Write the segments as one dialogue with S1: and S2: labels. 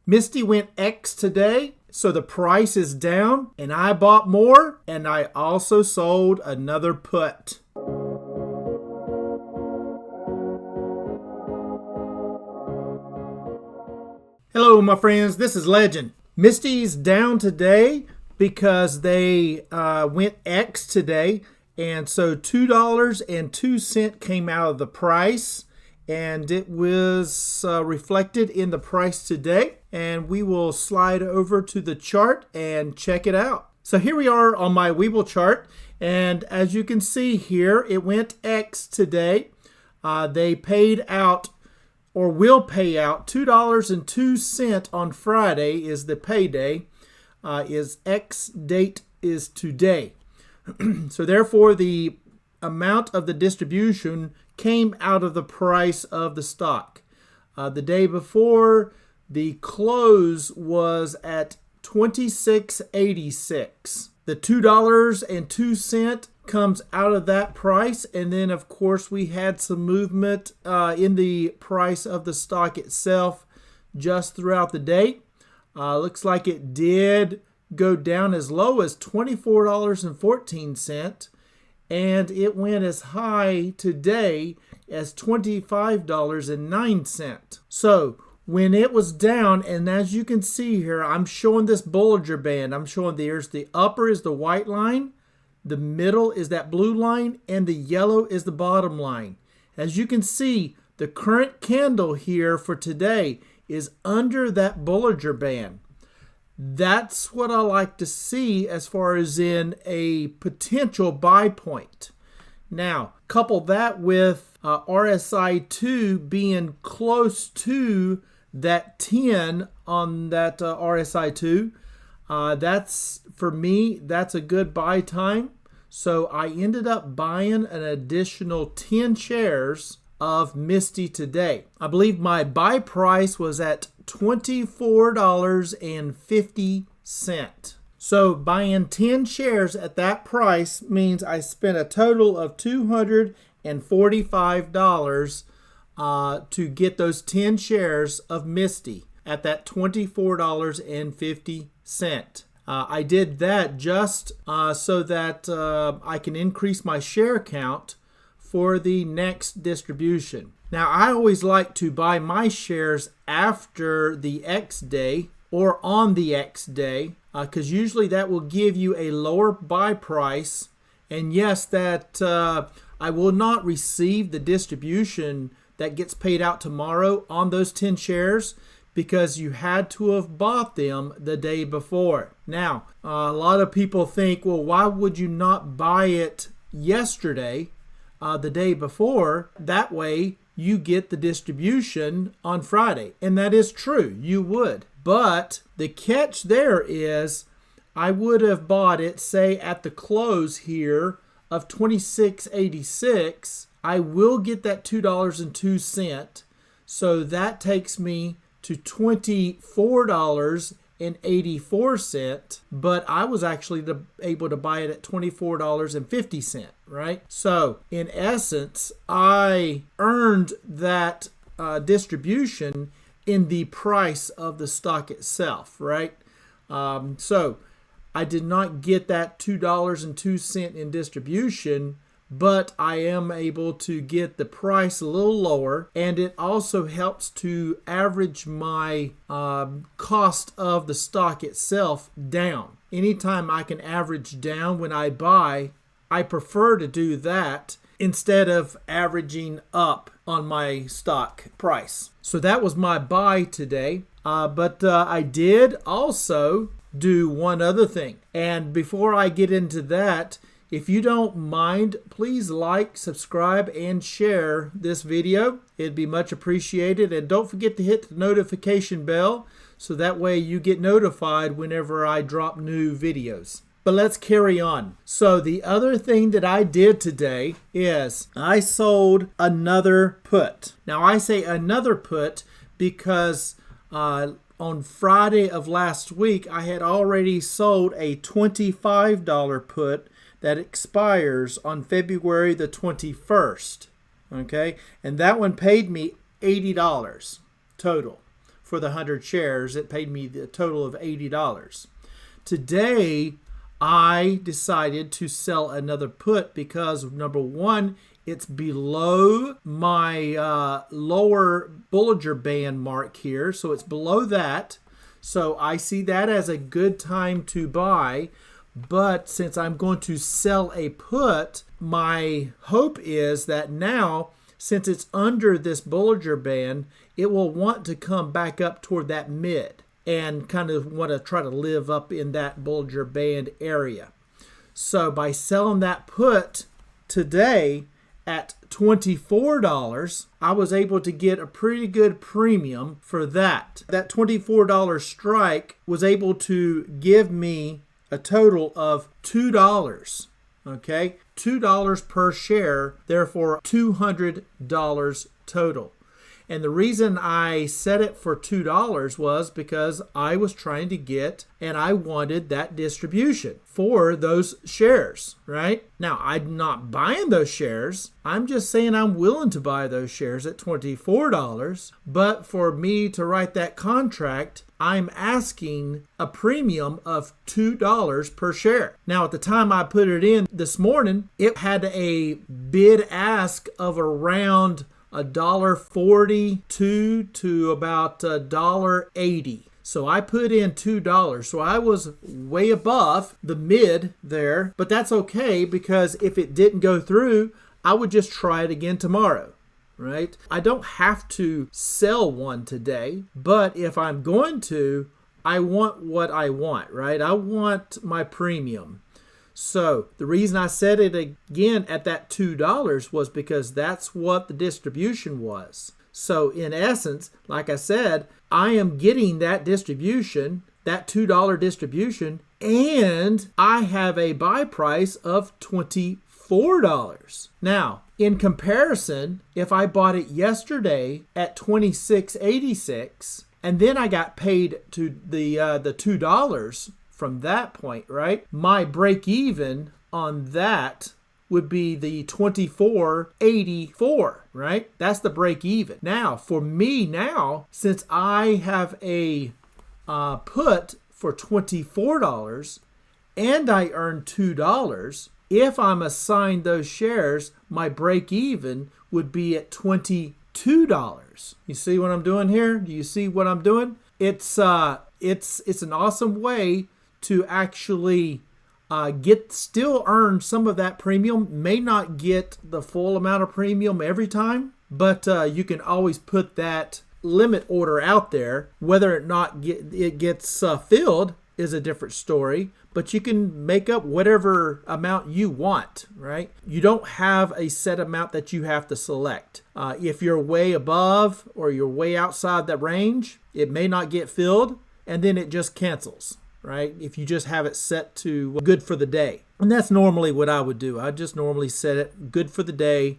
S1: Misty went X today, so the price is down, and I bought more, and I also sold another put. Hello, my friends. This is Legend. Misty's down today because they went X today, and so $2.02 came out of the price, and it was reflected in the price today. And we will slide over to the chart and check it out. So here we are on my Webull chart, and as you can see here, it went X today. They paid out, or will pay out, $2.02 on Friday is the payday. Is X date is today. So therefore, the amount of the distribution came out of the price of the stock. The day before, the close was at $26.86. The $2.02 comes out of that price, and then of course we had some movement in the price of the stock itself just throughout the day. Looks like it did go down as low as $24.14, and it went as high today as $25.09. So when it was down, and as you can see here, I'm showing this Bollinger Band. I'm showing there's the upper is the white line, the middle is that blue line, and the yellow is the bottom line. As you can see, the current candle here for today is under that Bollinger Band. That's what I like to see as far as in a potential buy point. Now, couple that with RSI2 being close to that 10 on that RSI2. That's, for me, that's a good buy time. So I ended up buying an additional 10 shares of Misty today. I believe my buy price was at $24.50. So buying 10 shares at that price means I spent a total of $245 to get those 10 shares of Misty at that $24.50. I did that just so that I can increase my share count for the next distribution. Now, I always like to buy my shares after the X day or on the X day, because usually that will give you a lower buy price. And yes, that I will not receive the distribution that gets paid out tomorrow on those 10 shares because you had to have bought them the day before. Now, a lot of people think, well, why would you not buy it yesterday, the day before? That way you get the distribution on Friday. And that is true, you would. But the catch there is I would have bought it, say, at the close here of $26.86. I will get that $2.02. So that takes me to $24.84. But I was actually able to buy it at $24.50, right? So in essence, I earned that distribution in the price of the stock itself, right? So I did not get that $2.02 in distribution, but I am able to get the price a little lower, and it also helps to average my cost of the stock itself down. Anytime I can average down when I buy, I prefer to do that instead of averaging up on my stock price. So that was my buy today. But I did also do one other thing. And before I get into that, if you don't mind, please like, subscribe, and share this video. It'd be much appreciated. And don't forget to hit the notification bell so that way you get notified whenever I drop new videos. But let's carry on. So the other thing that I did today is I sold another put. Now I say another put because on Friday of last week I had already sold a $25 put that expires on February the 21st. Okay, and that one paid me $80 total for the 100 shares. It paid me the total of $80. Today, I decided to sell another put because, number one, it's below my lower Bollinger Band mark here. So it's below that. So I see that as a good time to buy. But since I'm going to sell a put, my hope is that now, since it's under this Bollinger Band, it will want to come back up toward that mid and kind of want to try to live up in that Bollinger Band area. So by selling that put today at $24, I was able to get a pretty good premium for that. That $24 strike was able to give me a total of $2. Okay, $2 per share, therefore $200 total. And the reason I set it for $2 was because I was trying to get, and I wanted that distribution for those shares, right? Now, I'm not buying those shares. I'm just saying I'm willing to buy those shares at $24. But for me to write that contract, I'm asking a premium of $2 per share. Now, at the time I put it in this morning, it had a bid ask of around $1.42 to about $1.80. So I put in $2. So I was way above the mid there, but that's okay because if it didn't go through, I would just try it again tomorrow, right? I don't have to sell one today, but if I'm going to, I want what I want, right? I want my premium. So the reason I set it again at that $2 was because that's what the distribution was. So in essence, like I said, I am getting that distribution, that $2 distribution, and I have a buy price of $24. Now, in comparison, if I bought it yesterday at $26.86, and then I got paid to the $2 from that point, right? My break even on that would be the $24.84, right? That's the break even. Now, for me now, since I have a put for $24 and I earn $2, if I'm assigned those shares, my break even would be at $22. You see what I'm doing here? Do you see what I'm doing? It's an awesome way to actually still earn some of that premium. May not get the full amount of premium every time, but you can always put that limit order out there. Whether or not it gets filled is a different story, but you can make up whatever amount you want, right? You don't have a set amount that you have to select. If you're way above or you're way outside that range, it may not get filled, and then it just cancels, right? If you just have it set to good for the day. And that's normally what I would do. I just normally set it good for the day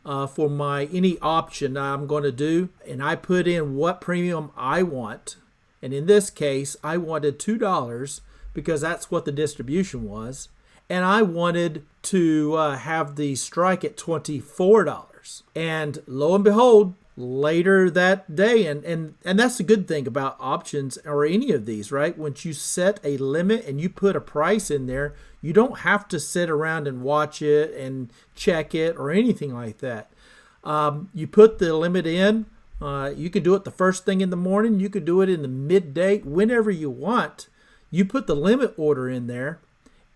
S1: for any option I'm going to do. And I put in what premium I want. And in this case, I wanted $2 because that's what the distribution was. And I wanted to have the strike at $24. And lo and behold, later that day, and that's the good thing about options or any of these, right? Once you set a limit and you put a price in there, you don't have to sit around and watch it and check it or anything like that. You put the limit in. You could do it the first thing in the morning. You could do it in the midday, whenever you want. You put the limit order in there,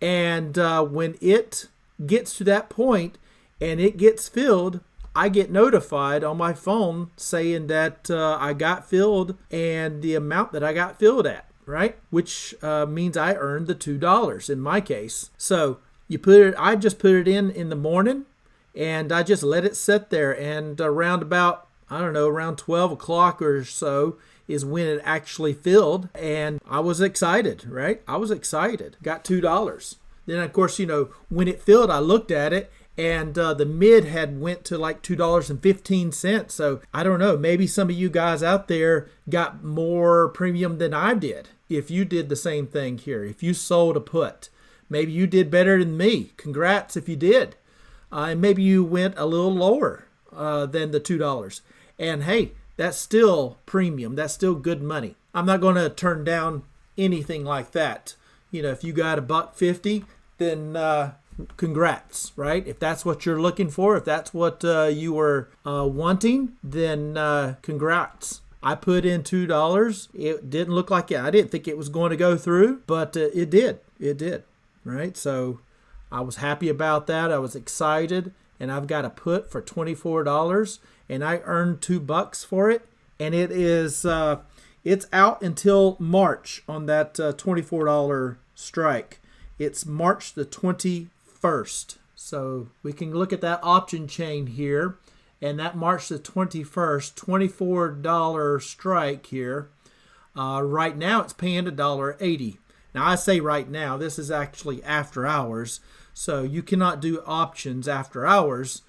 S1: and when it gets to that point and it gets filled, I get notified on my phone saying that I got filled and the amount that I got filled at, right? Which means I earned the $2 in my case. So I just put it in the morning, and I just let it sit there. And around about, around 12 o'clock or so is when it actually filled. And I was excited, right? I was excited. Got $2. Then, of course, when it filled, I looked at it, and the mid had went to like $2.15. So I don't know, maybe some of you guys out there got more premium than I did. If you did the same thing here, if you sold a put, maybe you did better than me. Congrats if you did. And maybe you went a little lower than the $2. And hey, that's still premium. That's still good money. I'm not going to turn down anything like that. You know, if you got $1.50, then congrats, right? If that's what you're looking for, if that's what you were wanting, then congrats. I put in $2. It didn't look like it. I didn't think it was going to go through, but it did. It did, right? So I was happy about that. I was excited, and I've got a put for $24, and I earned $2 for it, and it is it's out until March on that $24 strike. It's March the 21st. So we can look at that option chain here. And that March the 21st, $24 strike here. Right now it's paying $1.80. Now I say right now, this is actually after hours. So you cannot do options after hours.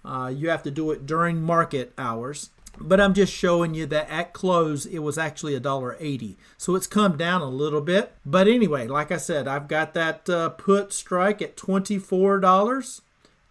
S1: You have to do it during market hours. But I'm just showing you that at close, it was actually $1.80. So it's come down a little bit. But anyway, like I said, I've got that put strike at $24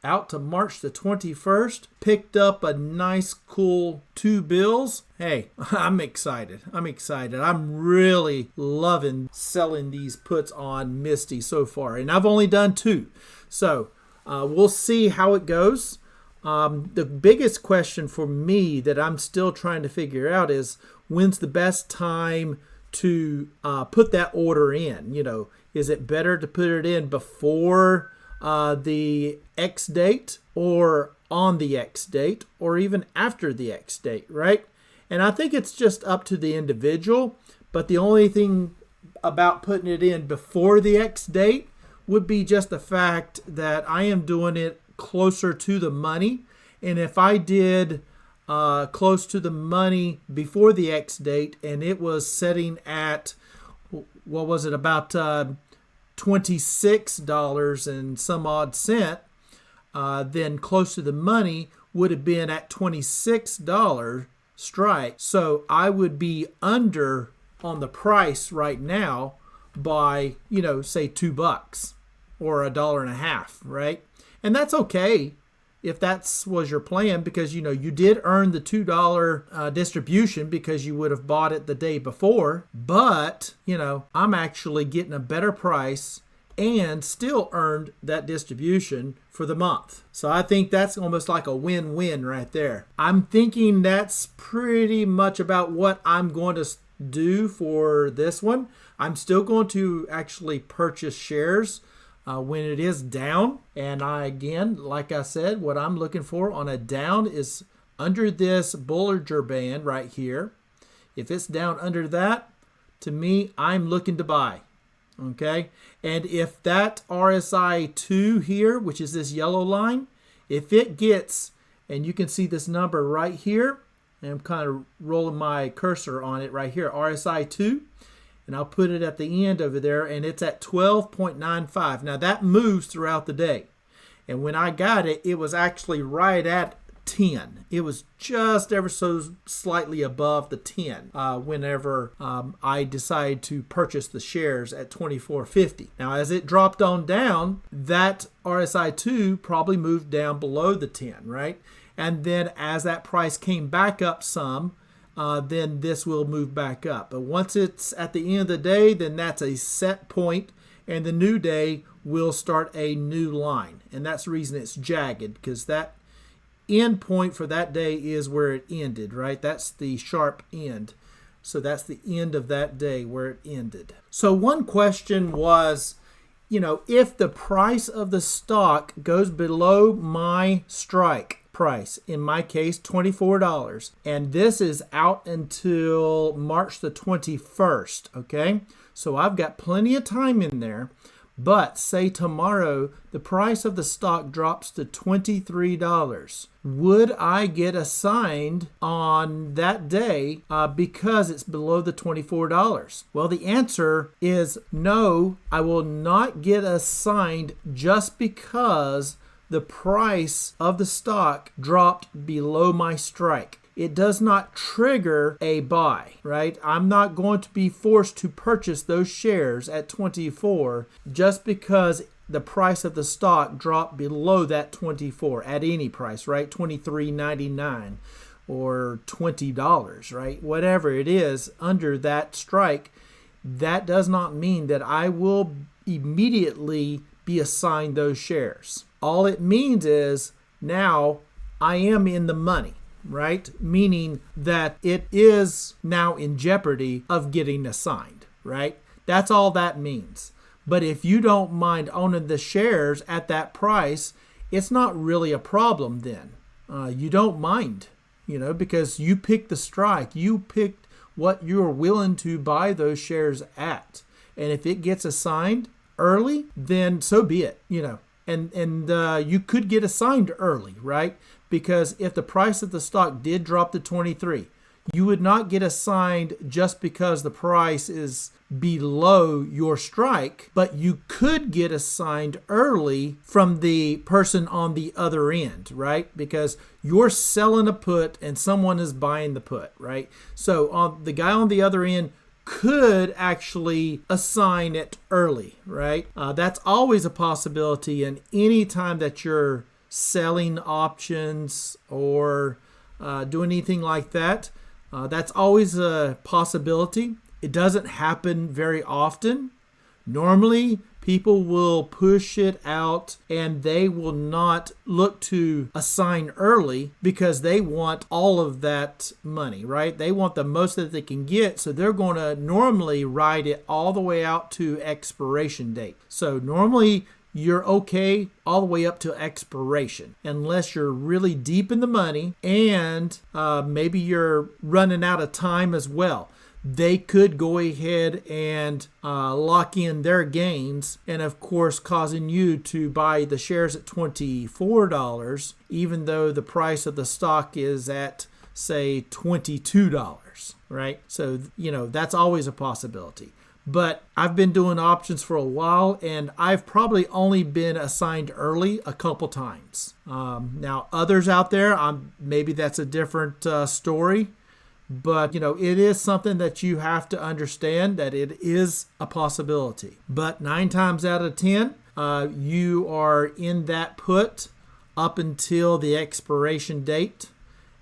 S1: out to March the 21st. Picked up a nice, cool 2 bills. Hey, I'm excited. I'm really loving selling these puts on Misty so far. And I've only done 2. So we'll see how it goes. The biggest question for me that I'm still trying to figure out is when's the best time to put that order in? You know, is it better to put it in before the X date or on the X date or even after the X date, right? And I think it's just up to the individual, but the only thing about putting it in before the X date would be just the fact that I am doing it closer to the money. And if I did close to the money before the X date and it was setting at, what was it, about $26 and some odd cent, then close to the money would have been at $26 strike. So I would be under on the price right now by, you know, say $2 or $1.50, right? And that's okay if that was your plan, because, you know, you did earn the $2 distribution because you would have bought it the day before. But, you know, I'm actually getting a better price and still earned that distribution for the month. So I think that's almost like a win-win right there. I'm thinking that's pretty much about what I'm going to do for this one. I'm still going to actually purchase shares when it is down. And again, like I said, what I'm looking for on a down is under this Bollinger Band right here. If it's down under that, to me, I'm looking to buy. Okay, and if that RSI 2 here, which is this yellow line, if it gets, and you can see this number right here, and I'm kind of rolling my cursor on it right here, RSI 2, and I'll put it at the end over there, and it's at 12.95. Now that moves throughout the day, and when I got it, it was actually right at 10. It was just ever so slightly above the 10 whenever I decided to purchase the shares at $24.50. Now as it dropped on down, that RSI 2 probably moved down below the 10, right? And then as that price came back up some, then this will move back up. But once it's at the end of the day, then that's a set point, and the new day will start a new line. And that's the reason it's jagged, because that end point for that day is where it ended, right? That's the sharp end. So that's the end of that day where it ended. So one question was, you know, if the price of the stock goes below my strike price, in my case $24, and this is out until March the 21st, okay? So I've got plenty of time in there. But say tomorrow the price of the stock drops to $23. Would I get assigned on that day because it's below the $24? Well, the answer is no, I will not get assigned just because the price of the stock dropped below my strike. It does not trigger a buy, right? I'm not going to be forced to purchase those shares at 24 just because the price of the stock dropped below that 24 at any price, right? $23.99. or $20, right? Whatever it is under that strike, that does not mean that I will immediately be assigned those shares. All it means is now I am in the money, right? Meaning that it is now in jeopardy of getting assigned, right? That's all that means. But if you don't mind owning the shares at that price, it's not really a problem then. You don't mind, because you picked the strike. You picked what you're willing to buy those shares at. And if it gets assigned early, then so be it, And you could get assigned early, right? Because if the price of the stock did drop to 23, you would not get assigned just because the price is below your strike, but you could get assigned early from the person on the other end, right? Because you're selling a put and someone is buying the put, right? So the guy on the other end could actually assign it early, right? That's always a possibility. And any time that you're selling options or doing anything like that, that's always a possibility. It doesn't happen very often. Normally, people will push it out and they will not look to assign early because they want all of that money, right? They want the most that they can get, so they're going to normally ride it all the way out to expiration date. So normally, you're okay all the way up to expiration, unless you're really deep in the money and maybe you're running out of time as well. They could go ahead and lock in their gains and, of course, causing you to buy the shares at $24, even though the price of the stock is at, say, $22, right? So, that's always a possibility. But I've been doing options for a while, and I've probably only been assigned early a couple times. Now, others out there, maybe that's a different story. But, it is something that you have to understand that it is a possibility. But 9 times out of 10, you are in that put up until the expiration date.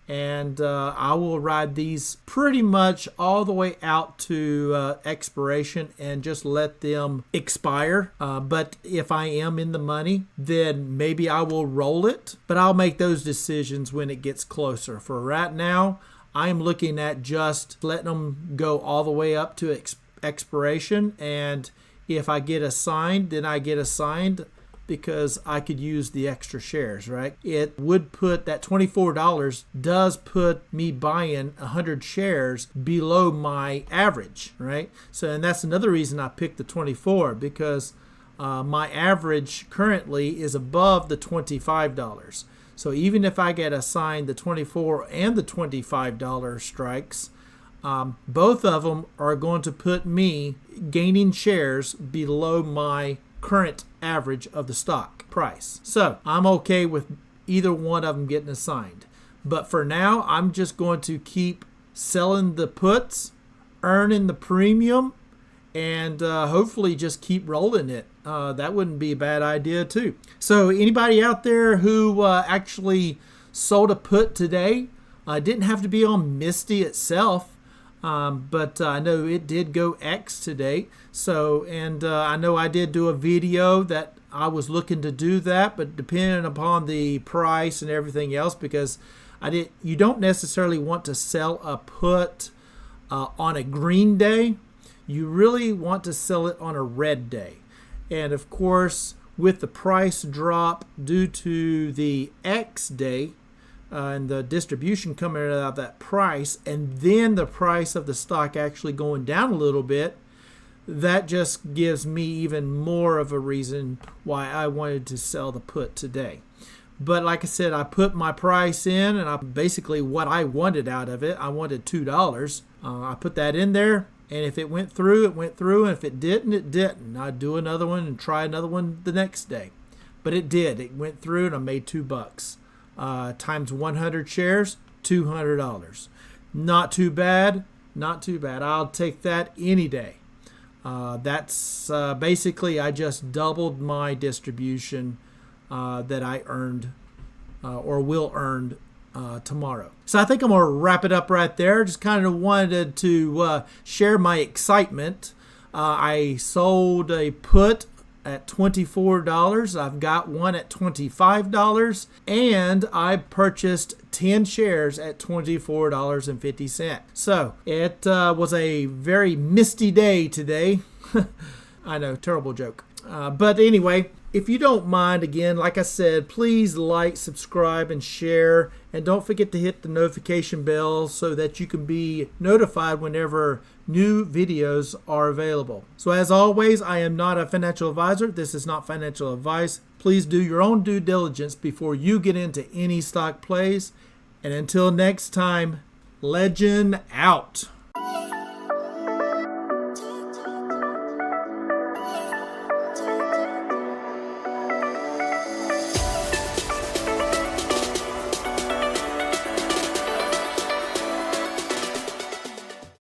S1: And I will ride these pretty much all the way out to expiration and just let them expire. But if I am in the money, then maybe I will roll it. But I'll make those decisions when it gets closer. For right now, I'm looking at just letting them go all the way up to expiration. And if I get assigned, then I get assigned because I could use the extra shares, right? It would put that $24 does put me buying 100 shares below my average, right? So, and that's another reason I picked the 24 because my average currently is above the $25. So even if I get assigned the $24 and the $25 strikes, both of them are going to put me gaining shares below my current average of the stock price. So I'm okay with either one of them getting assigned. But for now, I'm just going to keep selling the puts, earning the premium, and hopefully just keep rolling it. That wouldn't be a bad idea too. So anybody out there who actually sold a put today, didn't have to be on Misty itself, but I know it did go X today. So, and I know I did do a video that I was looking to do that, but depending upon the price and everything else, because you don't necessarily want to sell a put on a green day. You really want to sell it on a red day. And of course, with the price drop due to the X day and the distribution coming out of that price, and then the price of the stock actually going down a little bit, that just gives me even more of a reason why I wanted to sell the put today. But like I said, I put my price in, and basically what I wanted out of it, I wanted $2. I put that in there. And if it went through, it went through. And if it didn't, it didn't. I'd do another one and try another one the next day. But it did. It went through and I made $2. Times 100 shares, $200. Not too bad. Not too bad. I'll take that any day. That's basically I just doubled my distribution that I earned or will earn tomorrow. So I think I'm going to wrap it up right there. Just kind of wanted to share my excitement. I sold a put at $24. I've got one at $25, and I purchased 10 shares at $24.50. So it was a very misty day today. I know, terrible joke. But anyway, if you don't mind, again, like I said, please like, subscribe, and share. And don't forget to hit the notification bell so that you can be notified whenever new videos are available. So as always, I am not a financial advisor. This is not financial advice. Please do your own due diligence before you get into any stock plays. And until next time, legend out.